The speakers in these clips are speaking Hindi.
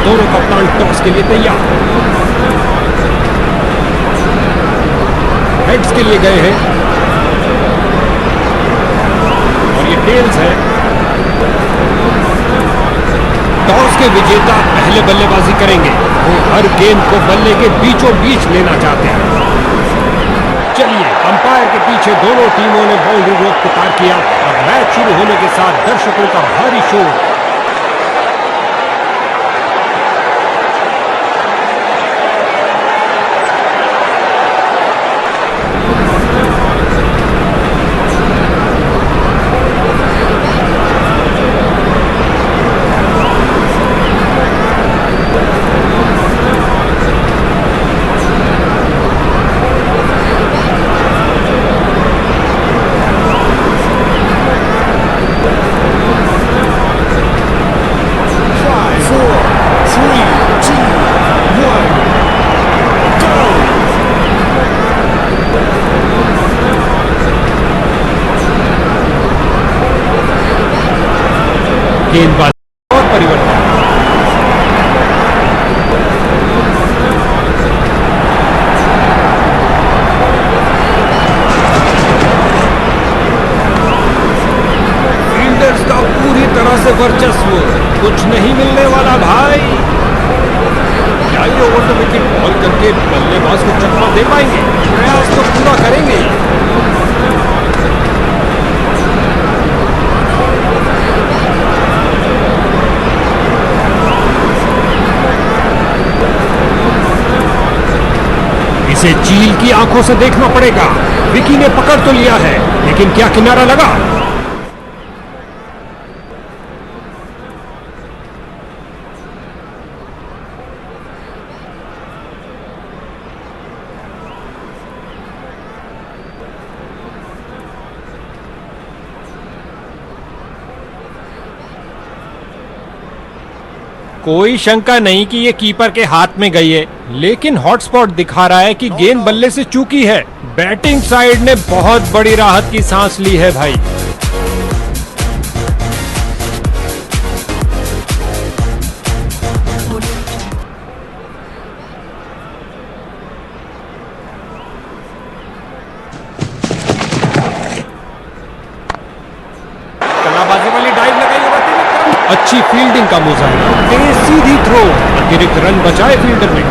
दोनों कप्तान टॉस के लिए तैयार। हेड्स के लिए गए हैं और ये टेल्स है। टॉस के विजेता पहले बल्लेबाजी करेंगे। वो हर गेंद को बल्ले के बीचों बीच लेना चाहते हैं। चलिए, अंपायर के पीछे दोनों टीमों ने बाउंड्री रोक को पार किया और मैच शुरू होने के साथ दर्शकों का भारी शोर। गेंदबाज और परिवर्तन। फील्डर्स का पूरी तरह से वर्चस्व, कुछ नहीं मिलने वाला भाई। क्या ये ओवर द विकेट बॉल करके बल्लेबाज को चकमा दे पाएंगे? प्रयास तो पूरा करेंगे। इसे चील की आंखों से देखना पड़ेगा। विकी ने पकड़ तो लिया है, लेकिन क्या किनारा लगा? कोई शंका नहीं कि ये कीपर के हाथ में गई है, लेकिन हॉटस्पॉट दिखा रहा है कि गेंद बल्ले से चूकी है। बैटिंग साइड ने बहुत बड़ी राहत की सांस ली है भाई। कलाबाजी वाली डाइव लगाई होगा। अच्छी फील्डिंग का मुजाहिरा, तेज सीधी थ्रो, अतिरिक्त रन बचाए फील्डर ने।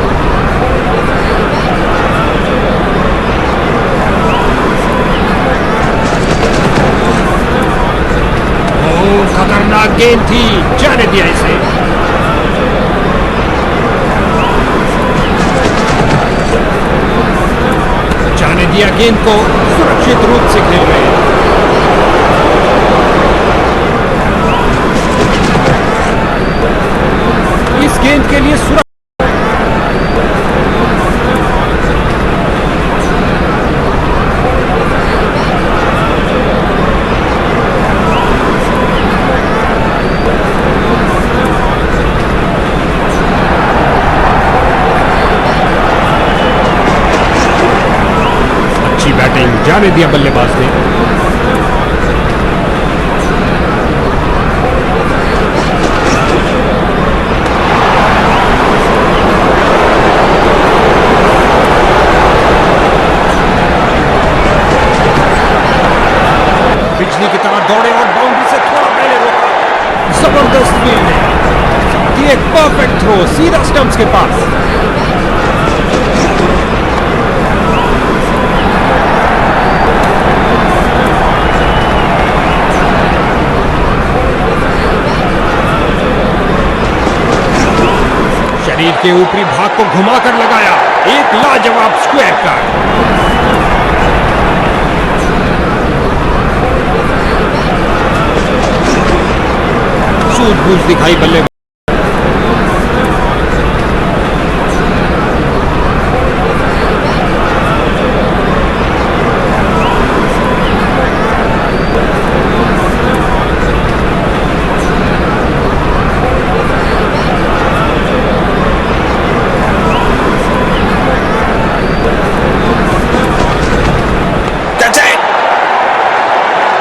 ओह, खतरनाक गेंद थी, जाने दिया इसे। जाने दिया गेंद को, सुरक्षित रूप से खेल रहे हैं। इस गेंद के लिए अच्छी बैटिंग, जाने दिया बल्लेबाज ने। की तरह दौड़े और बाउंड्री से थोड़ा पहले रोका। जबरदस्त फील्ड है, एक परफेक्ट थ्रो सीधा स्टंप्स के पास। शरीर के ऊपरी भाग को घुमाकर लगाया, एक लाजवाब स्क्वायर का। सूझबूझ दिखाई बल्ले।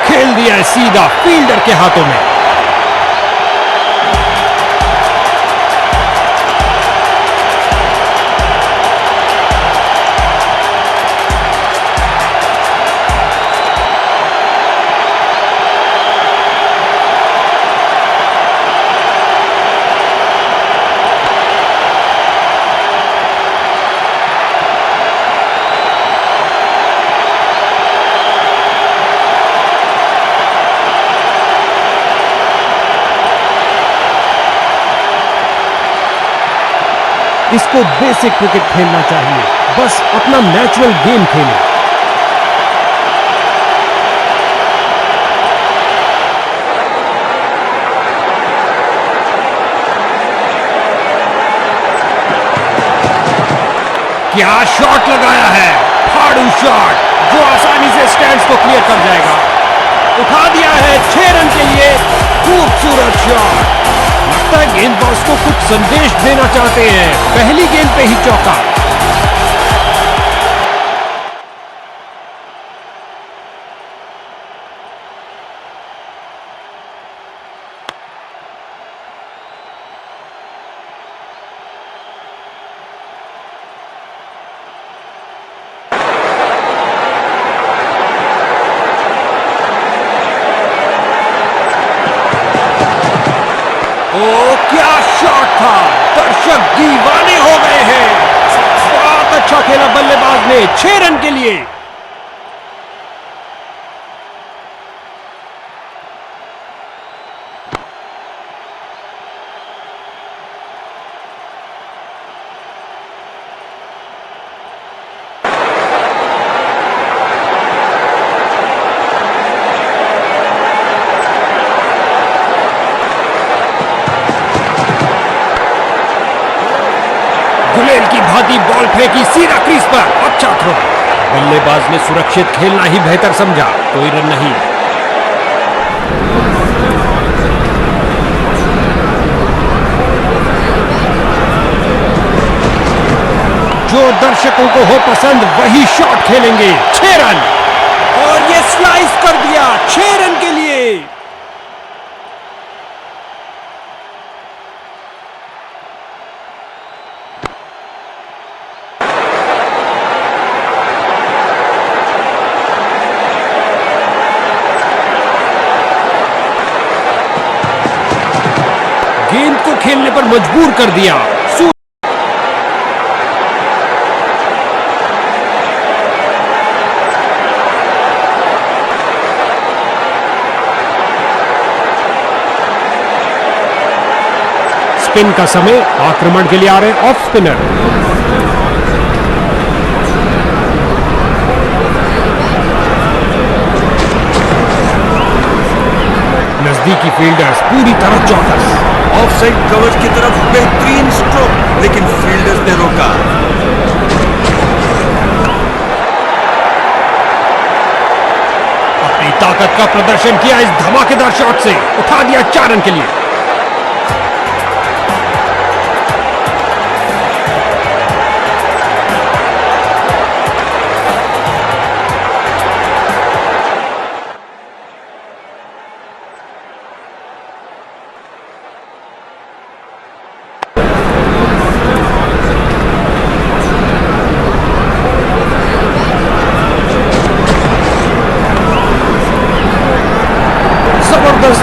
खेल दिया है सीधा फील्डर के हाथों में। इसको बेसिक क्रिकेट खेलना चाहिए, बस अपना नेचुरल गेम खेलें। क्या शॉट लगाया है, फाड़ू शॉट जो आसानी से स्टैंड्स को क्लियर कर जाएगा। उठा दिया है 6 रन के लिए, खूबसूरत शॉट। लगता है गेंदबाज को कुछ संदेश देना चाहते हैं, पहली गेंद पे ही चौका। क्या शॉट था, दर्शक दीवाने हो गए हैं। बहुत अच्छा खेला बल्लेबाज ने 6 रन के लिए। गुलेल की भांति बॉल फेंकी सीधा क्रीज पर, अच्छा थ्रो। बल्लेबाज ने सुरक्षित खेलना ही बेहतर समझा, कोई रन नहीं। जो दर्शकों को हो पसंद वही शॉट खेलेंगे। 6 रन और ये स्लाइस कर दिया 6 रन के लिए। गेंद को खेलने पर मजबूर कर दिया। स्पिन का समय, आक्रमण के लिए आ रहे ऑफ स्पिनर। नजदीकी फील्डर्स पूरी तरह चौकस। ऑफसाइड कवर की तरफ बेहतरीन स्ट्रोक, लेकिन फील्डर्स ने रोका। अपनी ताकत का प्रदर्शन किया इस धमाकेदार शॉट से, उठा दिया 4 रन के लिए।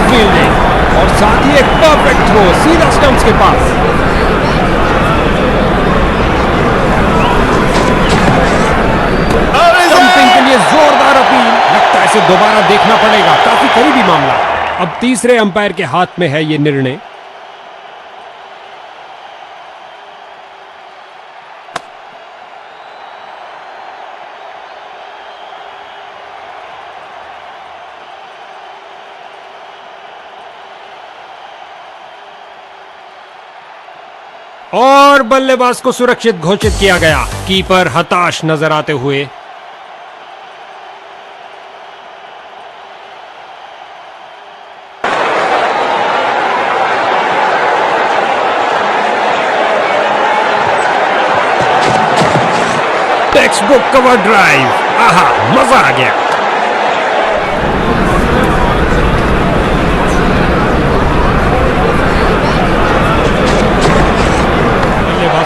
फील्डिंग और साथ ही एक परफेक्ट थ्रो सीधा स्टंप्स के पास। स्टंपिंग के लिए जोरदार अपील। लगता है इसे दोबारा देखना पड़ेगा, काफी करीबी मामला। अब तीसरे अंपायर के हाथ में है ये निर्णय। और बल्लेबाज को सुरक्षित घोषित किया गया। कीपर हताश नजर आते हुए। टेक्स्ट बुक कवर ड्राइव, आहा मजा आ गया।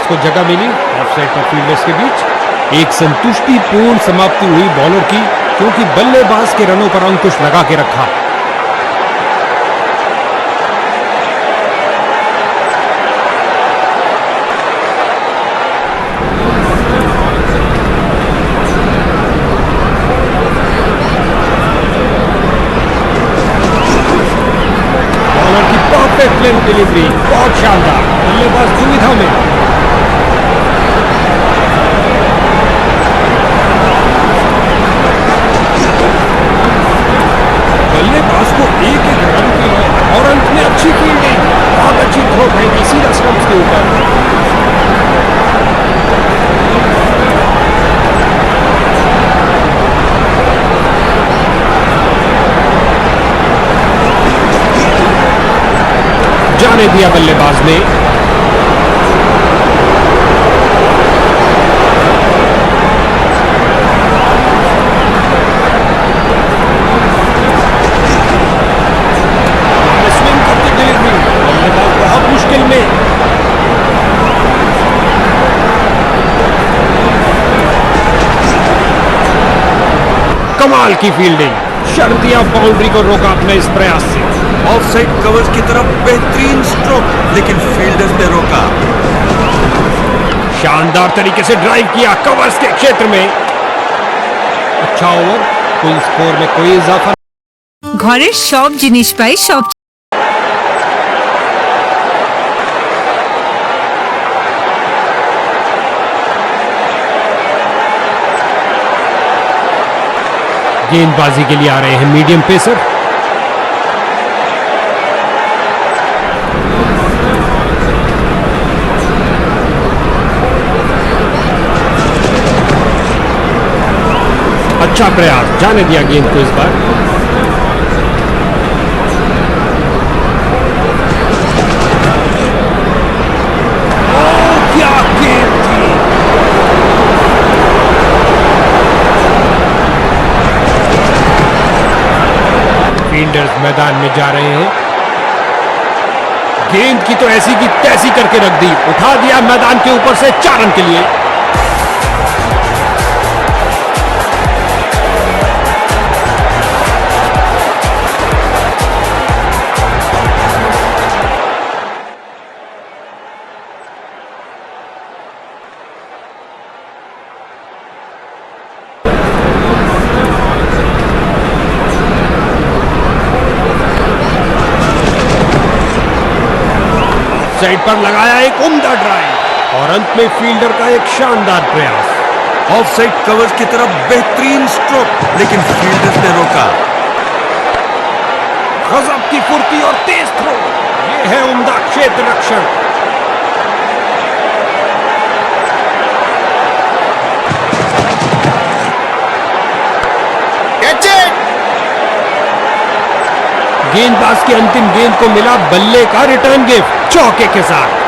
को जगह मिली ऑफसाइड पर फील्डर्स के बीच। एक संतुष्टिपूर्ण समाप्ति हुई बॉलर की, क्योंकि बल्लेबाज के रनों पर अंकुश लगा के रखा। बॉलर की परफेक्ट लेंथ डिलीवरी, बहुत शानदार। बल्लेबाज दुविधा में। जाने दिया बल्लेबाज ने। स्विंग करती डिलीवरी, बल्लेबाज बहुत मुश्किल में। कमाल की फील्डिंग, शर्तिया बाउंड्री को रोका अपने इस प्रयास से। ऑफसाइड कवर्स की तरफ बेहतरीन स्ट्रोक, लेकिन फील्डर्स ने रोका। शानदार तरीके से ड्राइव किया कवर्स के क्षेत्र में। अच्छा ओवर, कुल स्कोर में कोई इजाफा। ঘরের সব জিনিস পাই সব गेंदबाजी के लिए आ रहे हैं मीडियम पेसर। अच्छा प्रयास, जाने दिया गेंद को इस बार। क्या गेंद थी। फील्डर्स मैदान में जा रहे हैं। गेंद की तो ऐसी की तैसी करके रख दी, उठा दिया मैदान के ऊपर से 4 रन के लिए। साइड पर लगाया एक उम्दा ड्राइव और अंत में फील्डर का एक शानदार प्रयास। ऑफसाइड कवर्स की तरफ बेहतरीन स्ट्रोक, लेकिन फील्डर्स ने रोका। गजब की फुर्ती और तेज थ्रो, ये है उम्दा क्षेत्र रक्षण। गेंदबाज की अंतिम गेंद को मिला बल्ले का रिटर्न गिफ्ट चौके के साथ।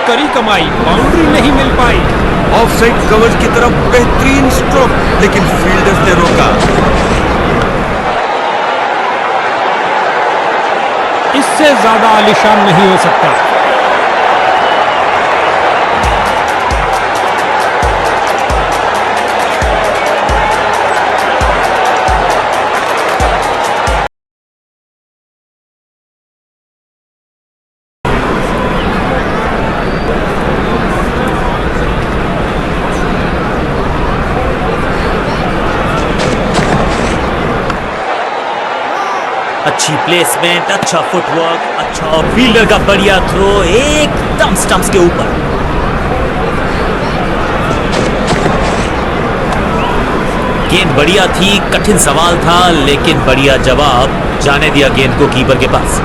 करी कमाई, बाउंड्री नहीं मिल पाई। ऑफसाइड कवर्स की तरफ बेहतरीन स्ट्रोक, लेकिन फील्डर्स ने रोका। इससे ज्यादा आलीशान नहीं हो सकता। अच्छी प्लेसमेंट, अच्छा फुटवर्क, अच्छा फील्डर का बढ़िया थ्रो एकदम स्टंप्स के ऊपर। गेंद बढ़िया थी, कठिन सवाल था, लेकिन बढ़िया जवाब। जाने दिया गेंद को कीपर के पास।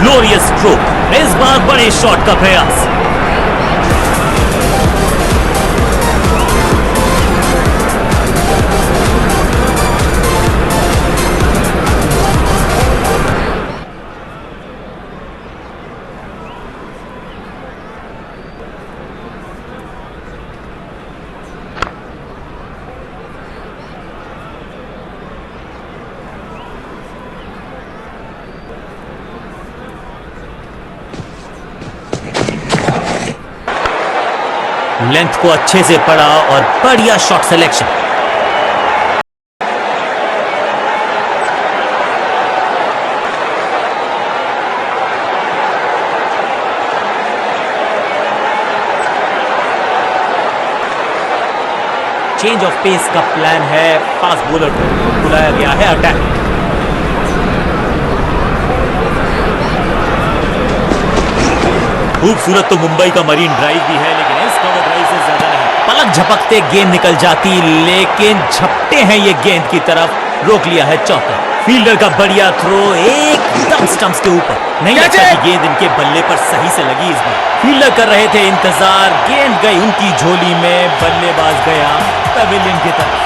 ग्लोरियस स्ट्रोक, इस बार बड़े शॉट का प्रयास। लेंथ को अच्छे से पढ़ा और बढ़िया shot selection. Change of pace का प्लान है, फास्ट बॉलर को बुलाया गया है अटैक। खूबसूरत तो मुंबई का मरीन ड्राइव भी है, लेकिन इस कवर ड्राइव से ज्यादा नहीं। पलक झपकते गेंद निकल जाती, लेकिन झपटे हैं ये गेंद की तरफ, रोक लिया है चौका। फील्डर का बढ़िया थ्रो एकदम स्टंप्स के ऊपर, नहीं लगता कि गेंद इनके बल्ले पर सही से लगी। इस बार फील्डर कर रहे थे इंतजार, गेंद गई उनकी झोली में, बल्लेबाज गया पवेलियन की तरफ।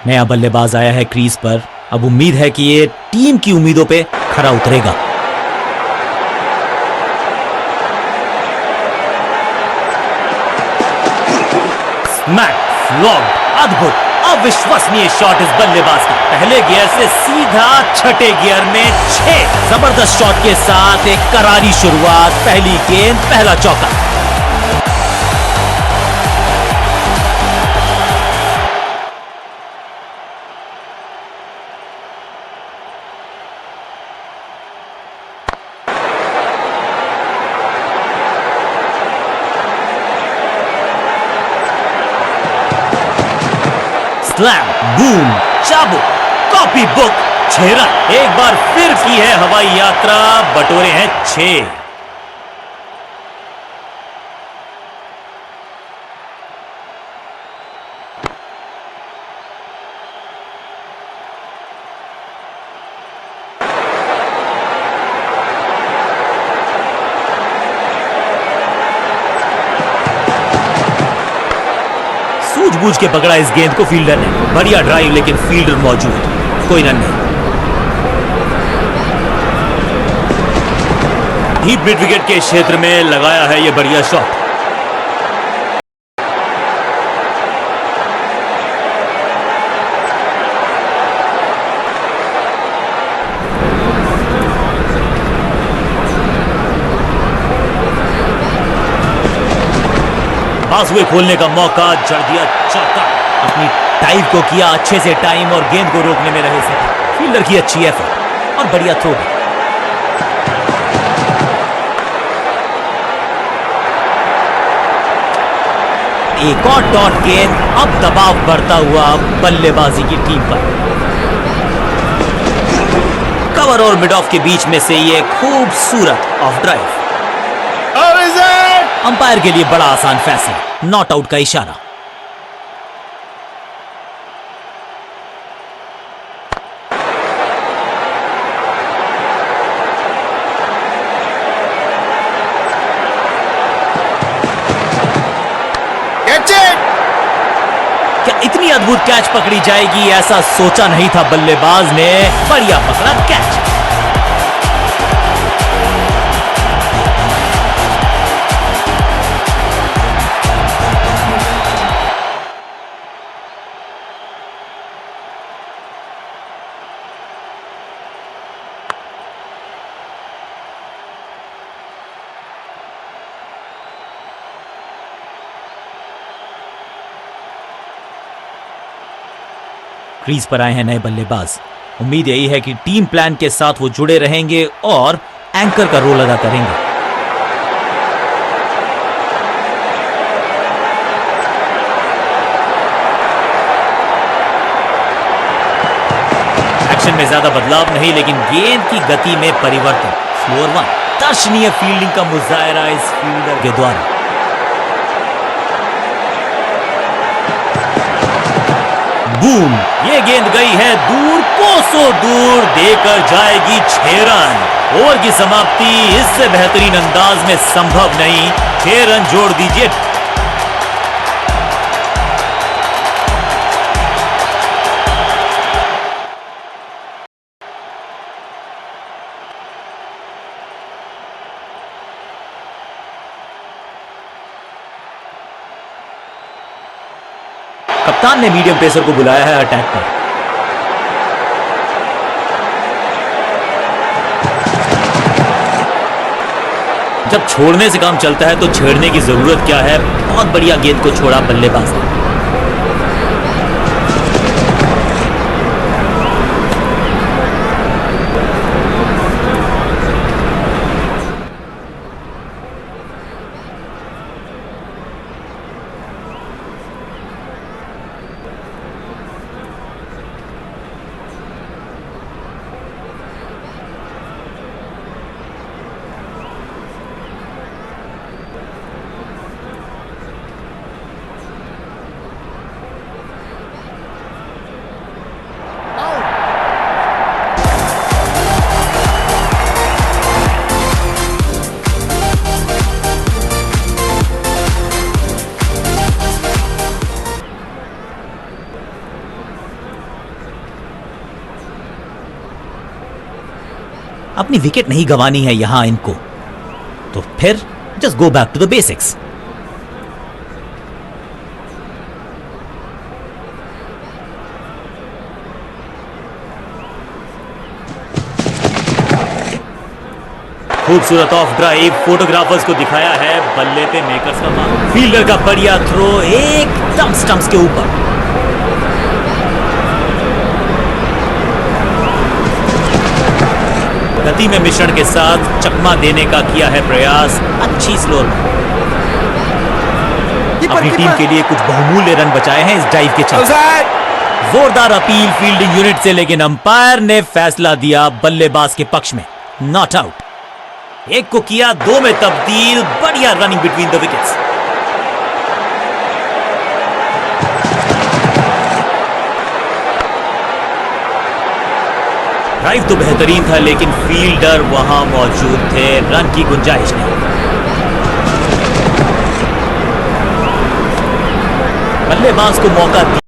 नया बल्लेबाज आया है क्रीज पर, अब उम्मीद है कि ये टीम की उम्मीदों पे खरा उतरेगा। स्मैक फ्लॉप, अद्भुत अविश्वसनीय शॉट इस बल्लेबाज का, पहले गियर से सीधा छठे गियर में 6। जबरदस्त शॉट के साथ एक करारी शुरुआत, पहली गेंद पहला चौका। स्लैम, बूम, चाबुक, कॉपी बुक, 6 रन। एक बार फिर की है हवाई यात्रा, बटोरे हैं 6। सूझबूझ के पकड़ा इस गेंद को फील्डर ने, बढ़िया ड्राइव, लेकिन फील्डर मौजूद, कोई रन नहीं। डीप मिड विकेट के क्षेत्र में लगाया है ये बढ़िया शॉट। बाजुए खोलने का मौका, जड़ दिया चौका। अपनी टाइम को किया अच्छे से टाइम और गेंद को रोकने में रहे सके। फील्डर की अच्छी एफर्ट और बढ़िया थ्रो भी। एक और डॉट गेंद, अब दबाव बढ़ता हुआ बल्लेबाजी की टीम पर। कवर और मिड ऑफ के बीच में से ये खूबसूरत ऑफ ड्राइव। अंपायर के लिए बड़ा आसान फैसला, नॉट आउट का इशारा। क्या इतनी अद्भुत कैच पकड़ी जाएगी, ऐसा सोचा नहीं था बल्लेबाज ने, बढ़िया पकड़ा कैच। क्रीज पर आए हैं नए बल्लेबाज, उम्मीद यही है कि टीम प्लान के साथ वो जुड़े रहेंगे और एंकर का रोल अदा करेंगे। एक्शन में ज्यादा बदलाव नहीं, लेकिन गेंद की गति में परिवर्तन। फ्लोर 1, दर्शनीय फील्डिंग का मुजाहरा इस फील्डर के द्वारा। बूम, ये गेंद गई है दूर, कोसों दूर, देकर जाएगी 6 रन। ओवर की समाप्ति इससे बेहतरीन अंदाज में संभव नहीं। 6 रन जोड़ दीजिए। कप्तान ने मीडियम पेसर को बुलाया है अटैक पर। जब छोड़ने से काम चलता है तो छेड़ने की जरूरत क्या है। बहुत बढ़िया गेंद को छोड़ा बल्लेबाज ने। अपनी विकेट नहीं गंवानी है यहां इनको, तो फिर just go back to the basics. खूबसूरत ऑफ ड्राइव फोटोग्राफर्स को दिखाया है, बल्ले पे मेकर्स का मार्क। फील्डर का बढ़िया थ्रो एकदम स्टंप्स के ऊपर। गति में मिश्रण के साथ चकमा देने का किया है प्रयास। अच्छी स्लोर। अपनी टीम के लिए कुछ बहुमूल्य रन बचाए हैं इस ड्राइव के चलते। जोरदार अपील फील्डिंग यूनिट से, लेकिन अंपायर ने फैसला दिया बल्लेबाज के पक्ष में, नॉट आउट। एक को किया दो में तब्दील। बढ़िया running between the wickets. Drive तो बेहतरीन था, लेकिन फील्डर वहां मौजूद थे, रन की गुंजाइश नहीं। बल्लेबाज को मौका दिया।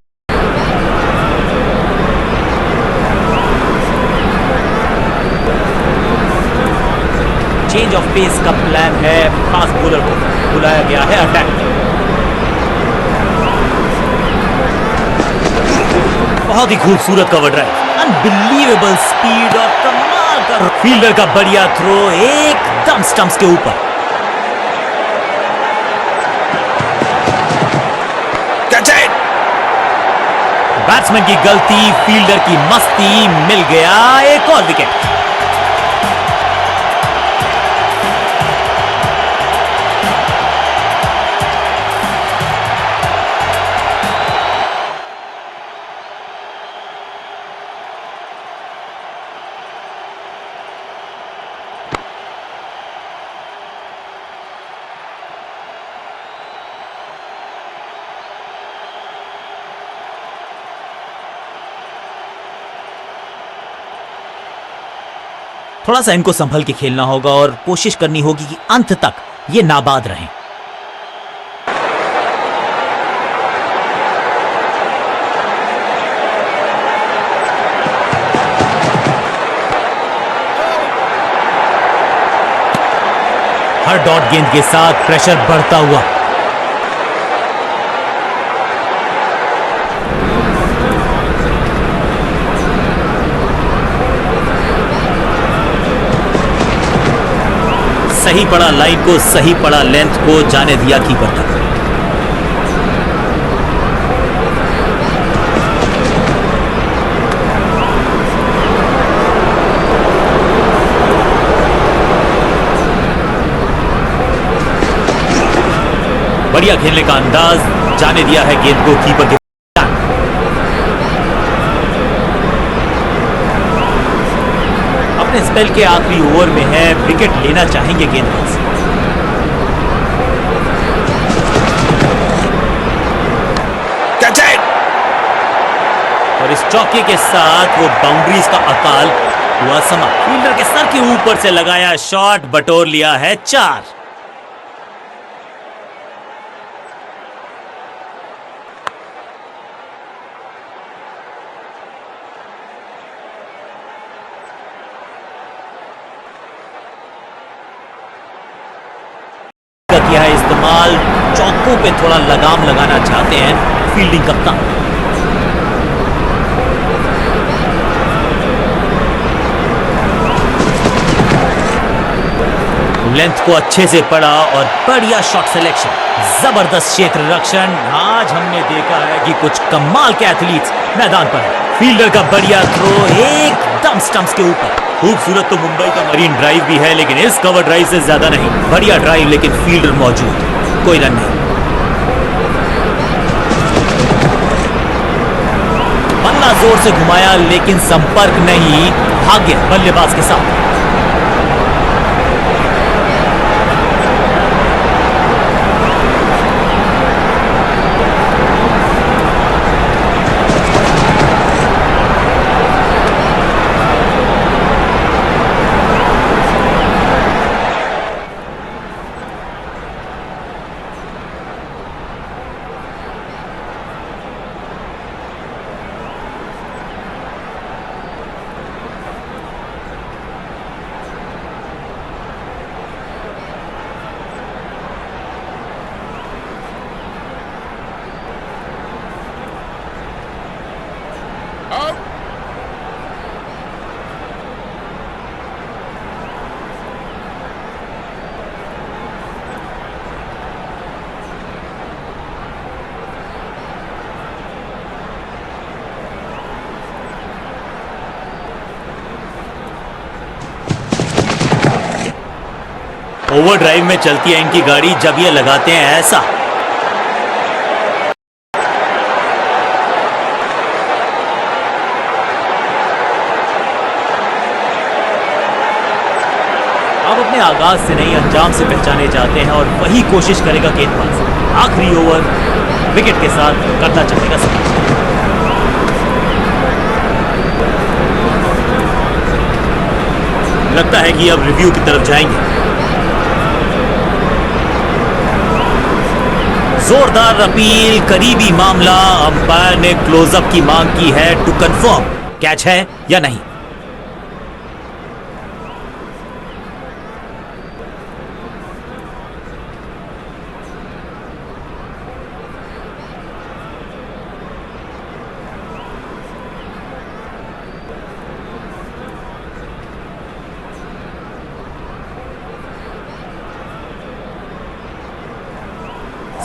चेंज ऑफ पेस का प्लान है। फास्ट बॉलर को बुलाया गया है अटैक में। बहुत ही खूबसूरत कवर ड्राइव, अनबिलीवेबल स्पीड और कमाल का फील्डर का बढ़िया थ्रो एकदम स्टंप्स के ऊपर। बैट्समैन की गलती, फील्डर की मस्ती, मिल गया एक और विकेट। थोड़ा सा इनको संभल के खेलना होगा और कोशिश करनी होगी कि अंत तक ये नाबाद रहें। हर डॉट गेंद के साथ प्रेशर बढ़ता हुआ। सही पड़ा लाइन को, सही पड़ा लेंथ को, जाने दिया कीपर तक। बढ़िया खेलने का अंदाज, जाने दिया है गेंद को कीपर के। अपने स्पेल के आखिरी ओवर में है, विकेट लेना चाहेंगे गेंदबाज। और इस चौके के साथ वो बाउंड्रीज का अकाल हुआ समाप्त। फील्डर के सर के ऊपर से लगाया शॉट, बटोर लिया है 4। किया है इस्तेमाल, चौकों पे थोड़ा लगाम लगाना चाहते हैं फील्डिंग कप्तान। लेंथ को अच्छे से पढ़ा और बढ़िया शॉट सिलेक्शन, जबरदस्त क्षेत्र रक्षण। आज हमने देखा है कि कुछ कमाल के एथलीट्स मैदान पर हैं। फील्डर का बढ़िया थ्रो एकदम स्टंप्स के ऊपर। खूबसूरत तो मुंबई का मरीन ड्राइव भी है, लेकिन इस कवर ड्राइव से ज्यादा नहीं। बढ़िया ड्राइव लेकिन फील्डर मौजूद, कोई रन नहीं। बल्ला जोर से घुमाया लेकिन संपर्क नहीं, भाग्य बल्लेबाज के साथ। ओवर ड्राइव में चलती है इनकी गाड़ी जब ये लगाते हैं ऐसा। अब अपने आगाज से नहीं अंजाम से पहचाने जाते हैं और वही कोशिश करेगा गेंदबाज। आखिरी ओवर विकेट के साथ करता चलेगा समाप्त। लगता है कि अब रिव्यू की तरफ जाएंगे। जोरदार अपील, करीबी मामला। अंपायर ने क्लोजअप की मांग की है टू कंफर्म कैच है या नहीं।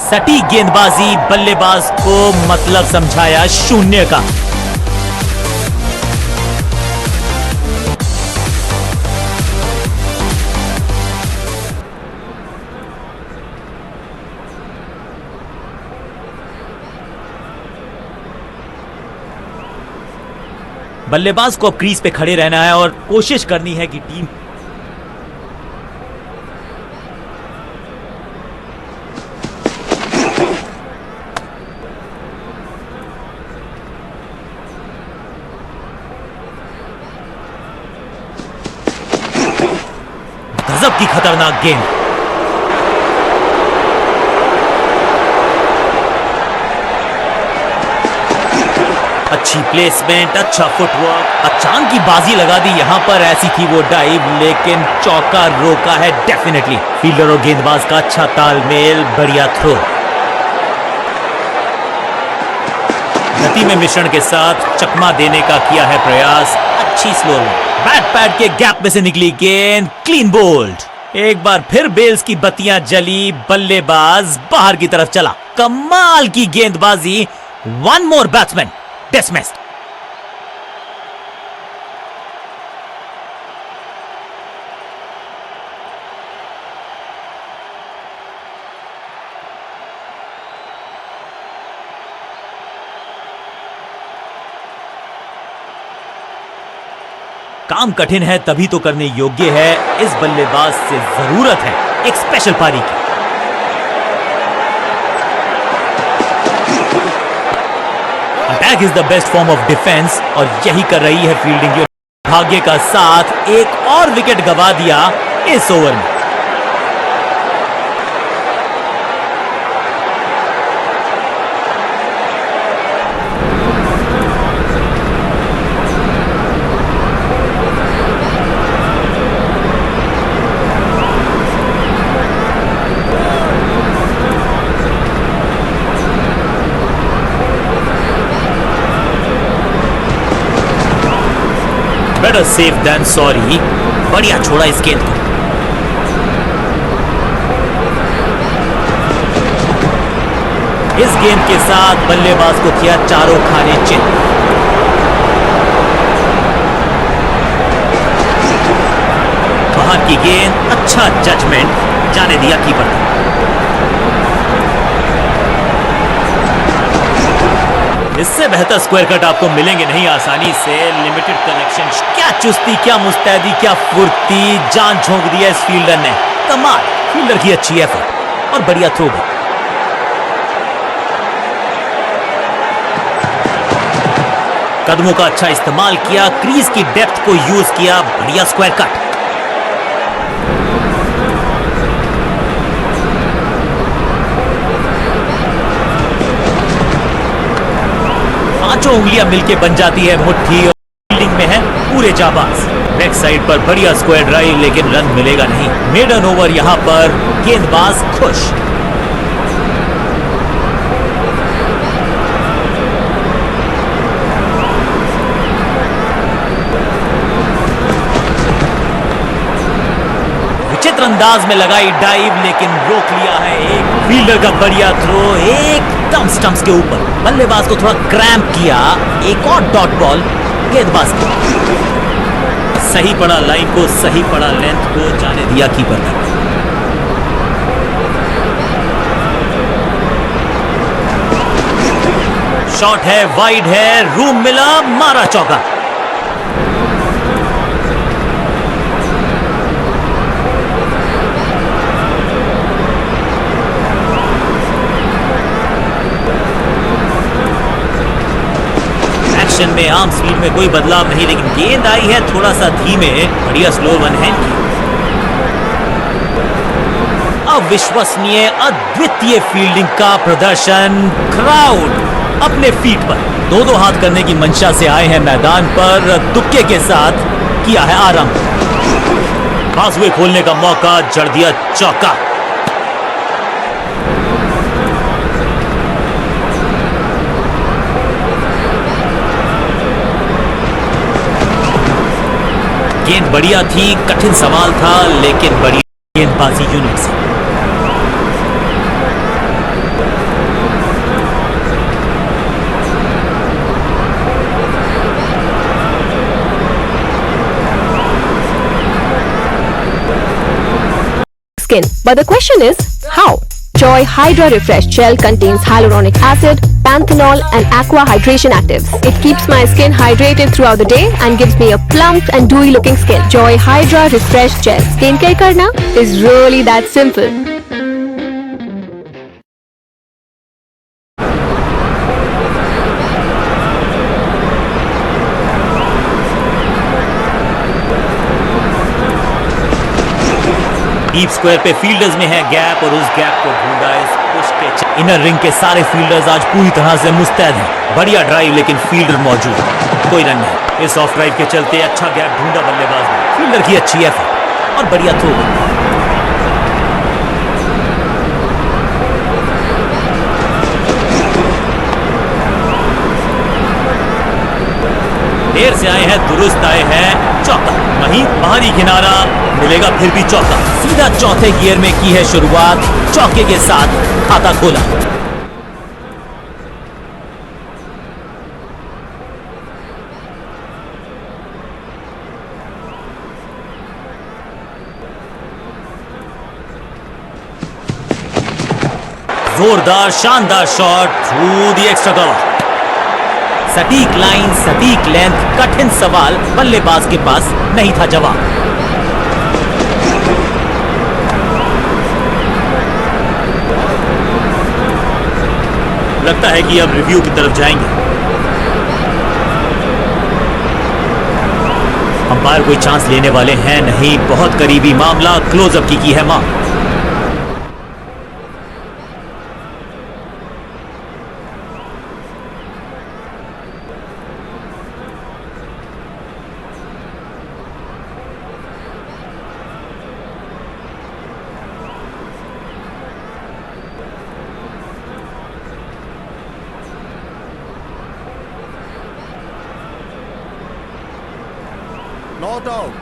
सटीक गेंदबाजी, बल्लेबाज को मतलब समझाया शून्य का। बल्लेबाज को अब क्रीज पे खड़े रहना है और कोशिश करनी है कि टीम गजब की खतरनाक गेंद। अच्छी प्लेसमेंट, अच्छा फुटवर्क, अचानक की बाजी लगा दी यहां पर। ऐसी थी वो डाइव लेकिन चौका रोका है डेफिनेटली। फील्डर और गेंदबाज का अच्छा तालमेल, बढ़िया थ्रो। गति में मिश्रण के साथ चकमा देने का किया है प्रयास। अच्छी स्लो बैट पैड के गैप में से निकली गेंद, क्लीन बोल्ड। एक बार फिर बेल्स की बत्तियां जली, बल्लेबाज बाहर की तरफ चला। कमाल की गेंदबाजी। One more batsman dismissed. काम कठिन है तभी तो करने योग्य है। इस बल्लेबाज से जरूरत है एक स्पेशल पारी की। Attack is the best form of defence और यही कर रही है फील्डिंग यूनिट। भाग्य का साथ एक और विकेट गवा दिया इस ओवर में। Better safe than sorry. बढ़िया छोड़ा इस गेंद को। इस गेंद के साथ बल्लेबाज को किया चारों खाने चित। बाहर की गेंद, अच्छा जजमेंट, जाने दिया कीपर ने। इससे बेहतर स्क्वायर कट आपको मिलेंगे नहीं आसानी से। लिमिटेड कनेक्शन, क्या चुस्ती, क्या मुस्तैदी, क्या फुर्ती, जान झोंक दिया इस फील्डर ने। कमाल, फील्डर की अच्छी एफर्ट और बढ़िया थ्रो भी। कदमों का अच्छा इस्तेमाल किया, क्रीज की डेप्थ को यूज किया, बढ़िया स्क्वायर कट। पांचों उंगलियां मिलके बन जाती है मुट्ठी और फील्डिंग में है पूरे जाबाज। बैक साइड पर बढ़िया स्क्वायर ड्राइव, लेकिन रन मिलेगा नहीं। मेडन ओवर, यहां पर गेंदबाज खुश। विचित्र अंदाज में लगाई डाइव, लेकिन रोक लिया है एक फील्डर का बढ़िया थ्रो, एकदम स्टंप्स के ऊपर। बल्लेबाज को थोड़ा क्रैम्प किया, एक और डॉट बॉल गेंदबाज को। सही पड़ा लाइन को, सही पड़ा लेंथ को, जाने दिया कीपर तक। शॉट है, वाइड है, रूम मिला, मारा चौका। एक्शन में आर्म स्पीड में कोई बदलाव नहीं, लेकिन गेंद आई है थोड़ा सा धीमे, बढ़िया स्लो वन हैंड की। अविश्वसनीय, अद्वितीय फील्डिंग का प्रदर्शन। क्राउड अपने फीट पर, दो हाथ करने की मंशा से आए हैं मैदान पर। दुक्के के साथ किया है आरंभ। बाजुए खोलने का मौका, जड़ दिया चौका। गेंद बढ़िया थी, कठिन सवाल था, लेकिन बढ़िया गेंदबाजी यूनिट से। Skin. But the question is, how? Joy Hydra Refresh Gel contains hyaluronic acid, panthenol and aqua hydration actives. It keeps my skin hydrated throughout the day and gives me a plump and dewy looking skin. Joy Hydra Refresh Gel. Skincare karna is really that simple. Deep square पे फील्डर्स में है गैप, और उस गैप को ढूंढा इस पुश के। इनर रिंग के सारे फील्डर्स आज पूरी तरह से मुस्तैद हैं। बढ़िया ड्राइव, लेकिन फील्डर मौजूद, कोई रन नहीं। इस ऑफ ड्राइव के चलते अच्छा गैप ढूंढा बल्लेबाज ने। फील्डर की अच्छी एफर्ट और बढ़िया थ्रो। देर से आए हैं, दुरुस्त आए हैं, चौका। वहीं बाहरी किनारा मिलेगा, फिर भी चौका। सीधा चौथे गियर में की है शुरुआत, चौके के साथ खाता खोला। जोरदार शानदार shot through the extra cover. सटीक लाइन, सटीक लेंथ, कठिन सवाल, बल्लेबाज के पास नहीं था जवाब। लगता है कि अब रिव्यू की तरफ जाएंगे। अंपायर कोई चांस लेने वाले हैं नहीं, बहुत करीबी मामला, क्लोजअप की है मांग। Not out.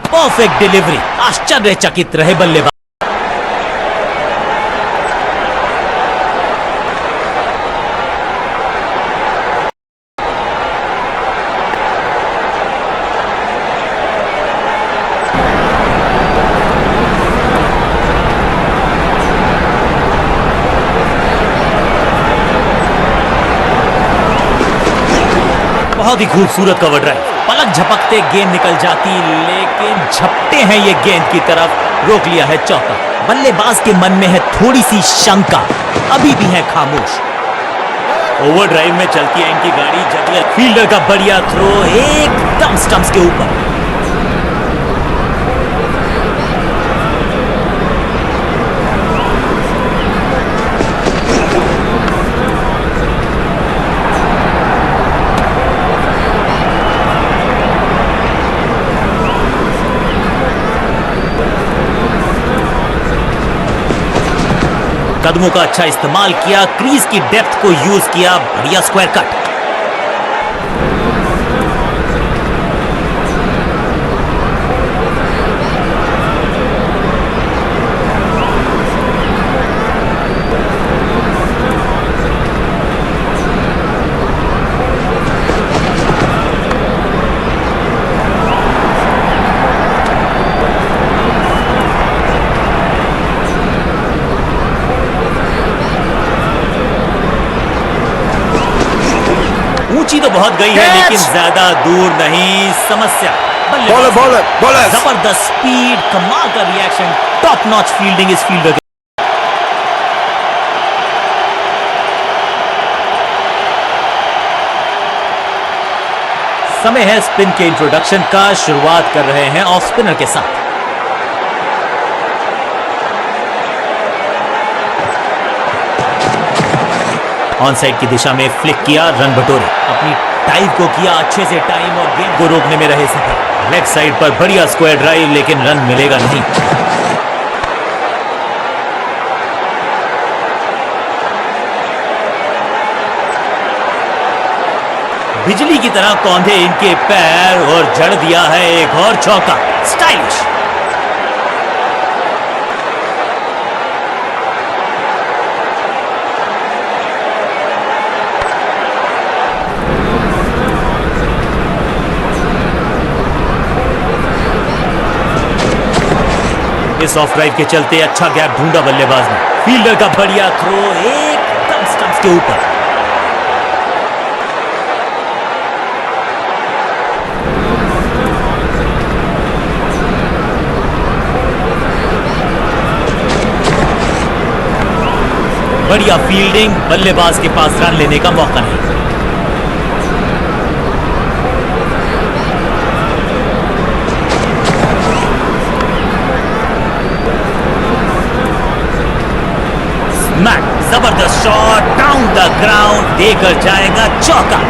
परफेक्ट डिलीवरी, आश्चर्यचकित रहे बल्लेबाज। बहुत ही खूबसूरत कवर ड्राइव, पलक झपकते गेंद निकल जाती, लेकिन झपटे हैं ये गेंद की तरफ, रोक लिया है चौका। बल्लेबाज के मन में है थोड़ी सी शंका, अभी भी है खामोश। ओवर ड्राइव में चलती है इनकी गाड़ी, जगह फील्डर का बढ़िया थ्रो एकदम स्टंप्स के ऊपर। कदमों का अच्छा इस्तेमाल किया, क्रीज की डेप्थ को यूज किया, बढ़िया स्क्वायर कट। ऊंची तो बहुत गई है, लेकिन ज्यादा दूर नहीं। समस्या बॉलर जबरदस्त स्पीड, कमाल का रिएक्शन, टॉप नॉच फील्डिंग इस फील्डर की। समय है स्पिन के इंट्रोडक्शन का, शुरुआत कर रहे हैं ऑफ स्पिनर के साथ। ऑन साइड की दिशा में फ्लिक किया, रन बटोरे, अपनी टाइप को किया अच्छे से टाइम और गेंद को रोकने में रहे सफल। लेग साइड पर बढ़िया स्क्वायर ड्राइव, लेकिन रन मिलेगा नहीं। बिजली की तरह कौंधे इनके पैर और जड़ दिया है एक और चौका, स्टाइलिश। इस ऑफ ड्राइव के चलते अच्छा गैप ढूंढा बल्लेबाज ने, फील्डर का बढ़िया थ्रो एकदम स्टंप्स के ऊपर। बढ़िया फील्डिंग, बल्लेबाज के पास रन लेने का मौका नहीं। जबरदस्त शॉट, डाउन द ग्राउंड, देकर जाएगा चौका।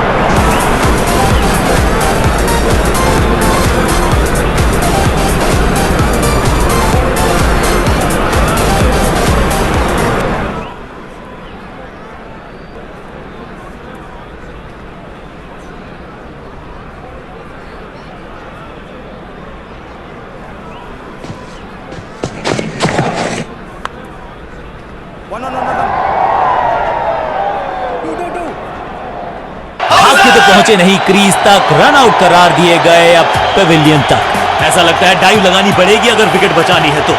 पहुंचे नहीं क्रीज तक, रन आउट करार दिए गए अब पेविलियन तक। ऐसा लगता है डाइव लगानी पड़ेगी अगर विकेट बचानी है तो।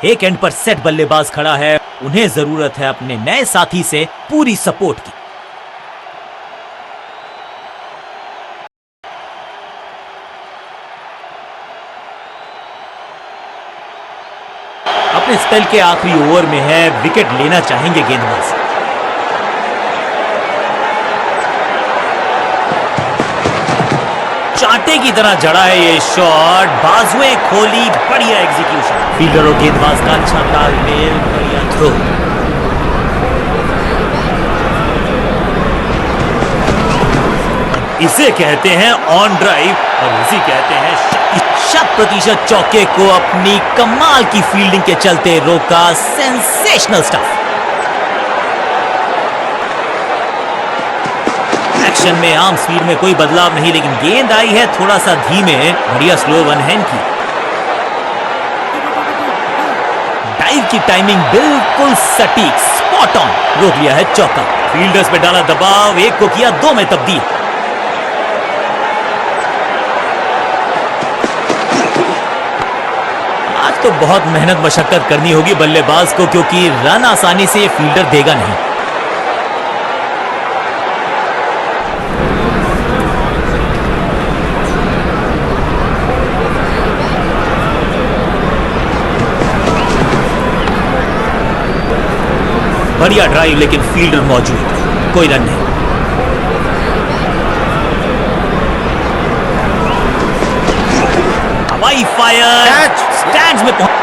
एक एंड पर सेट बल्लेबाज खड़ा है, उन्हें जरूरत है अपने नए साथी से पूरी सपोर्ट की। अपने स्पेल के आखिरी ओवर में है, विकेट लेना चाहेंगे गेंदबाज। कांटे की तरह जड़ा है ये शॉट, बाजुएं खोली, बढ़िया एग्जीक्यूशन, फील्डर और गेंदबाज का अच्छा तालमेल, बढ़िया थ्रो। इसे कहते हैं ऑन ड्राइव और इसी कहते हैं 100% चौके को अपनी कमाल की फील्डिंग के चलते रोका। Sensational stuff. एक्शन में आर्म स्पीड में कोई बदलाव नहीं, लेकिन गेंद आई है थोड़ा सा धीमे, बढ़िया स्लो वन हैंड की। डाइव की टाइमिंग बिल्कुल सटीक, स्पॉट ऑन, रोक लिया है चौका। फील्डर्स पे डाला दबाव, एक को किया दो में तब्दील। आज तो बहुत मेहनत मशक्कत करनी होगी बल्लेबाज को, क्योंकि रन आसानी से ये फील्डर देगा नहीं। बढ़िया ड्राइव, लेकिन फील्डर मौजूद, कोई रन नहीं। हवाई फायर, स्टैंड्स में पहुंच।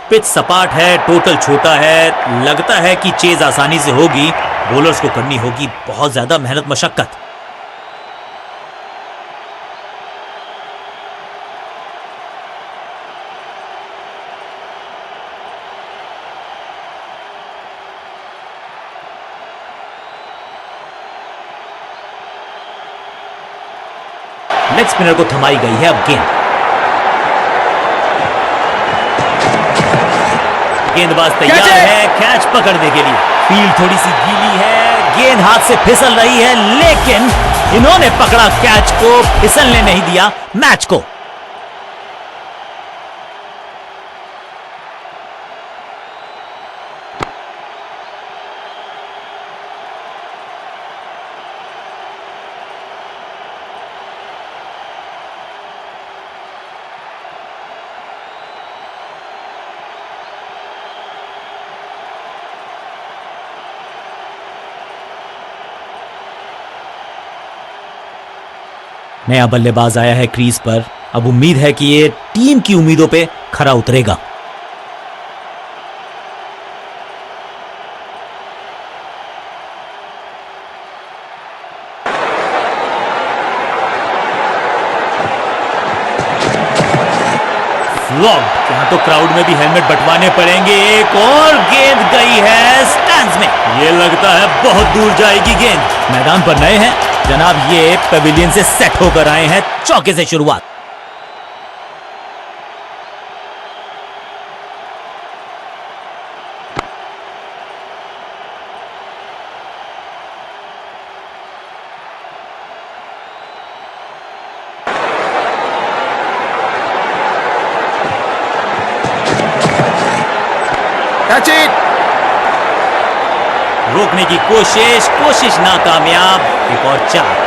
पिच सपाट है, टोटल छोटा है, लगता है कि चेज आसानी से होगी। बॉलर्स को करनी होगी बहुत ज्यादा मेहनत मशक्कत। लेग स्पिनर को थमाई गई है अब गेंद। गेंदबाज तैयार है कैच पकड़ने के लिए। फील्ड थोड़ी सी गीली है, गेंद हाथ से फिसल रही है, लेकिन इन्होंने पकड़ा कैच को, फिसलने नहीं दिया मैच को। नया बल्लेबाज आया है क्रीज पर, अब उम्मीद है कि ये टीम की उम्मीदों पे खरा उतरेगा। फ्लॉप, यहां तो क्राउड में भी हेलमेट बंटवाने पड़ेंगे। एक और गेंद गई है स्टैंड्स में, ये लगता है बहुत दूर जाएगी गेंद। मैदान पर नए हैं जनाब, ये पेविलियन से सेट होकर आए हैं, चौके से शुरुआत। Catch it! रोकने की कोशिश नाकामयाब। एक और चार।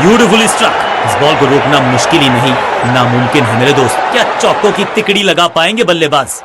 Beautifully struck. इस बॉल को रोकना मुश्किल ही नहीं, नामुमकिन है मेरे दोस्त। क्या चौकों की तिकड़ी लगा पाएंगे बल्लेबाज?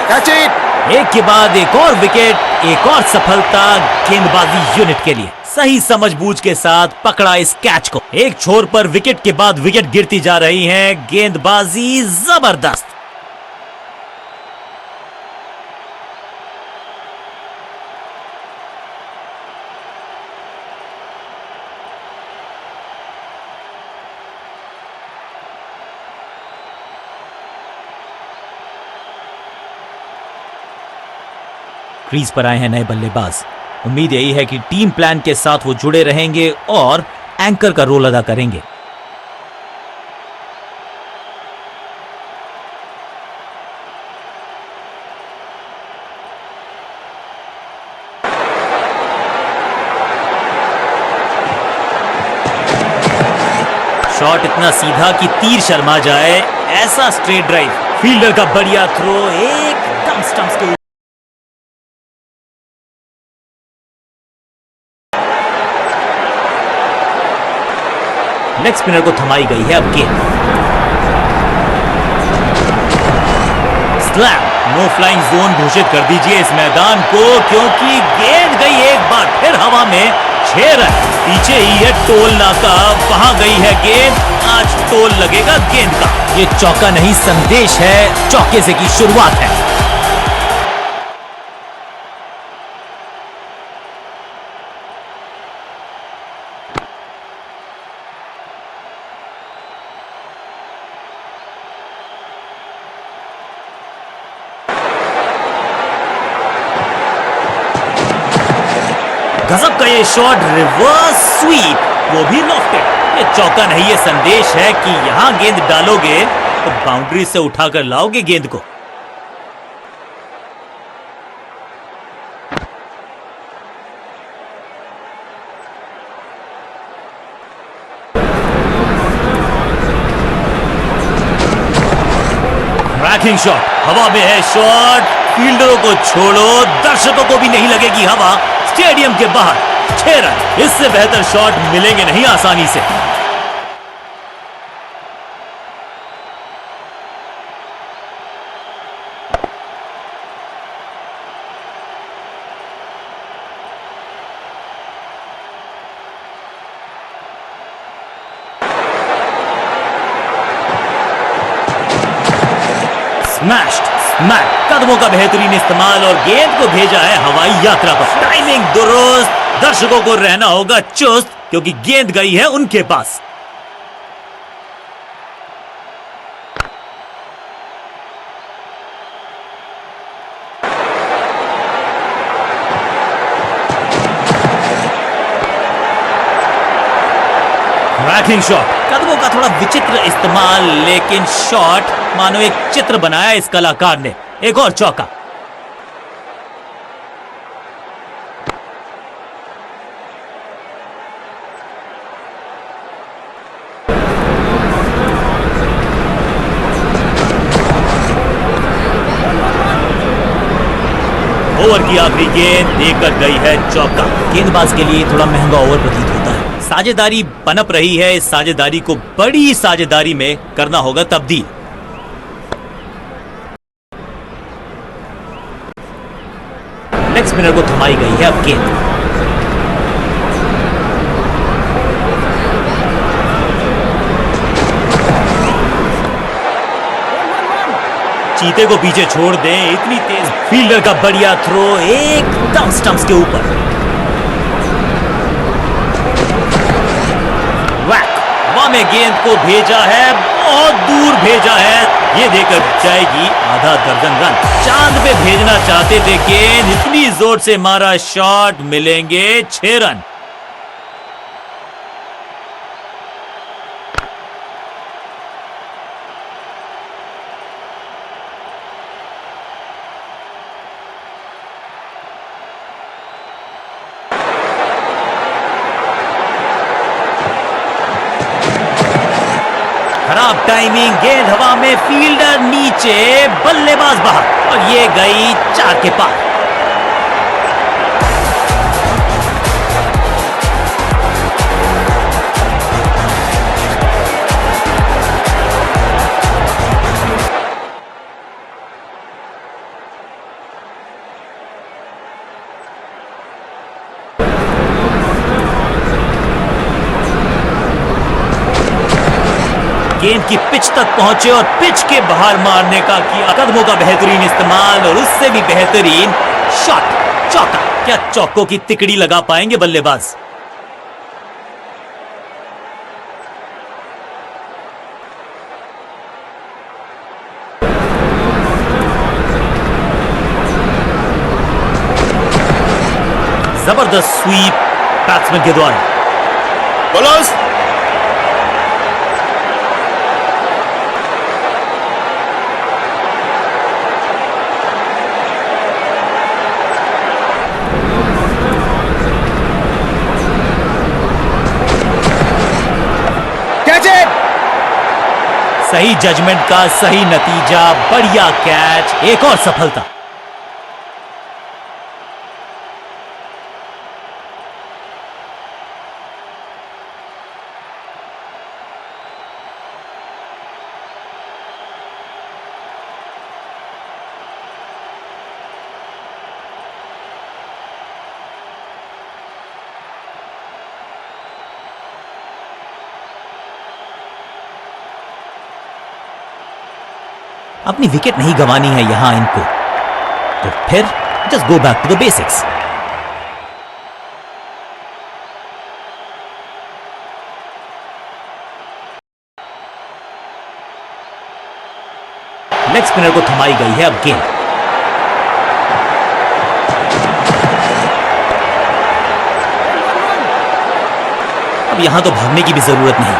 Catch it! एक के बाद एक और विकेट, एक और सफलता गेंदबाजी यूनिट के लिए। सही समझबूझ के साथ पकड़ा इस कैच को। एक छोर पर विकेट के बाद विकेट गिरती जा रही है, गेंदबाजी जबरदस्त। क्रीज पर आए हैं नए बल्लेबाज। उम्मीद यही है कि टीम प्लान के साथ वो जुड़े रहेंगे और एंकर का रोल अदा करेंगे। शॉट इतना सीधा कि तीर शर्मा जाए, ऐसा स्ट्रेट ड्राइव। फील्डर का बढ़िया थ्रो एकदम स्टंप्स के ऊपर। लेग स्पिनर को थमाई गई है अब गेंद। स्लैम, नो फ्लाइंग जोन घोषित कर दीजिए इस मैदान को, क्योंकि गेंद गई एक बार फिर हवा में। 6 रन। पीछे ही है टोल नाका, वहां गई है गेंद। आज टोल लगेगा गेंद का। ये चौका नहीं संदेश है, चौके से की शुरुआत है। गजब का ये शॉट, रिवर्स स्वीप, वो भी लॉफ्टेड। ये चौका नहीं, ये संदेश है कि यहां गेंद डालोगे तो बाउंड्री से उठाकर लाओगे गेंद को। क्रैकिंग शॉट, हवा में है शॉट। फील्डरों को छोड़ो, दर्शकों को भी नहीं लगेगी हवा। स्टेडियम के बाहर 6 रन। इससे बेहतर शॉट मिलेंगे नहीं आसानी से। स्मैश्ड, स्मैक, कदमों का बेहतरीन इस्तेमाल और गेंद को भेजा है हवाई यात्रा पर। टाइमिंग दुरुस्त, दर्शकों को रहना होगा चुस्त, क्योंकि गेंद गई है उनके पास। क्रैकिंग शॉट, कदमों का थोड़ा विचित्र इस्तेमाल, लेकिन शॉट मानो एक चित्र बनाया इस कलाकार ने। एक और चौका। ओवर की आखिरी गेंद देकर गई है चौका। गेंदबाज के लिए थोड़ा महंगा ओवर प्रतीत होता है। साझेदारी पनप रही है, इस साझेदारी को बड़ी साझेदारी में करना होगा तब्दील। लेग स्पिनर को थमाई गई है अब गेंद। चीते को पीछे छोड़ दें, इतनी तेज। फील्डर का बढ़िया थ्रो एकदम स्टंप्स के ऊपर। वैक, हवा में गेंद को भेजा है, बहुत दूर भेजा है। ये देकर जाएगी आधा दर्जन रन। चांद पे भेजना चाहते थे गेंद, इतनी जोर से मारा शॉट, मिलेंगे 6 रन। खराब टाइमिंग, गेंद हवा में, फील्डर नीचे, बल्लेबाज बाहर और ये गई 4 के पार। पिच तक पहुंचे और पिच के बाहर मारने का किया कदमों का बेहतरीन इस्तेमाल और उससे भी बेहतरीन शॉट, चौका। क्या चौकों की तिकड़ी लगा पाएंगे बल्लेबाज? जबरदस्त स्वीप बैट्समैन के द्वारा। Bowlers catch it. सही जजमेंट का सही नतीजा, बढ़िया कैच, एक और सफलता। अपनी विकेट नहीं गंवानी है यहां इनको, तो फिर just go back to the basics. Leg spinner को थमाई गई है अब गेंद। अब यहां तो भागने की भी जरूरत नहीं।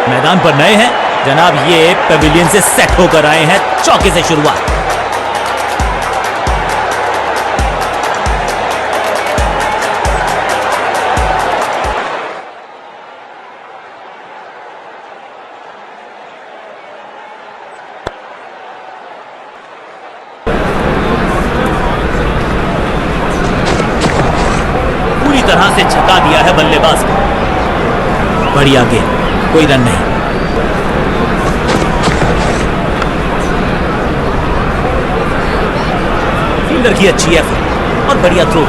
मैदान पर नए हैं जनाब, ये पेविलियन से सेट होकर आए हैं। चौके से शुरुआत। पूरी तरह से छका दिया है बल्लेबाज को। बढ़िया गेंद, कोई रन नहीं। फील्डर की अच्छी एफर्ट और बढ़िया थ्रो।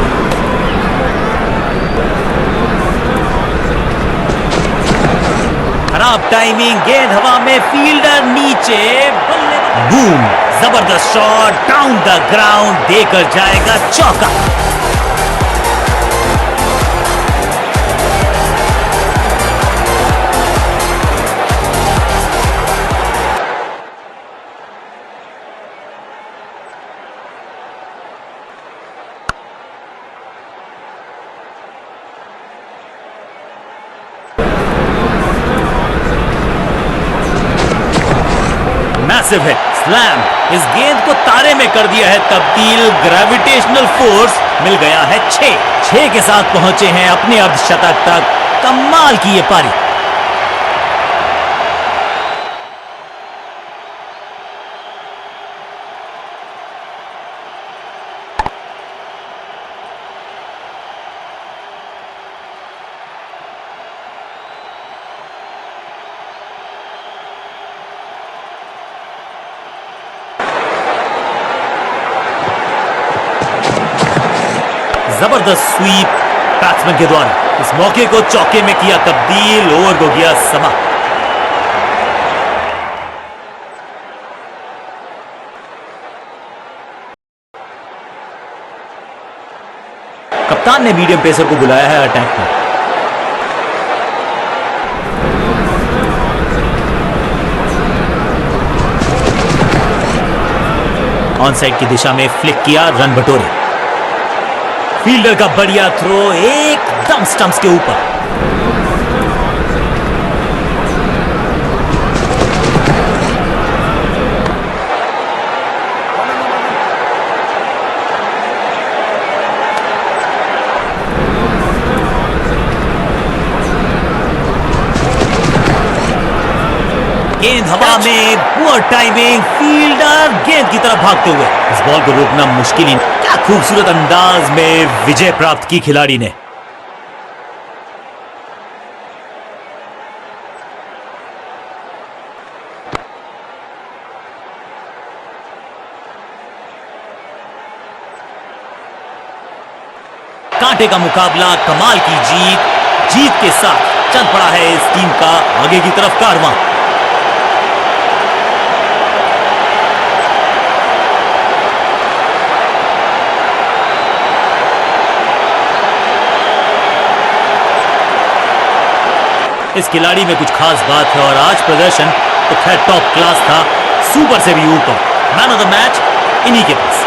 खराब टाइमिंग, गेंद हवा में, फील्डर नीचे, बूम, जबरदस्त शॉट डाउन द ग्राउंड, देकर जाएगा चौका। मैसिव हिट, स्लैम, इस गेंद को तारे में कर दिया है तब्दील। ग्रेविटेशनल फोर्स मिल गया है 6 के साथ पहुंचे हैं अपने अर्धशतक तक। कमाल की ये पारी। जबरदस्त स्वीप बैट्समैन के द्वारा। इस मौके को चौके में किया तब्दील, ओवर को किया समाप्त। कप्तान ने मीडियम पेसर को बुलाया है अटैक पर। ऑन साइड की दिशा में फ्लिक किया, रन बटोरे। फील्डर का बढ़िया थ्रो एकदम स्टंप्स के ऊपर। गेंद हवा में, पुअर टाइमिंग, फील्डर गेंद की तरफ भागते हुए। इस बॉल को रोकना मुश्किल ही। क्या खूबसूरत अंदाज में विजय प्राप्त की खिलाड़ी ने। कांटे का मुकाबला, कमाल की जीत। जीत के साथ चल पड़ा है इस टीम का आगे की तरफ कारवां। इस खिलाड़ी में कुछ खास बात है और आज प्रदर्शन तो खैर टॉप क्लास था, सुपर से भी ऊपर। मैन ऑफ द मैच इन्हीं के पास।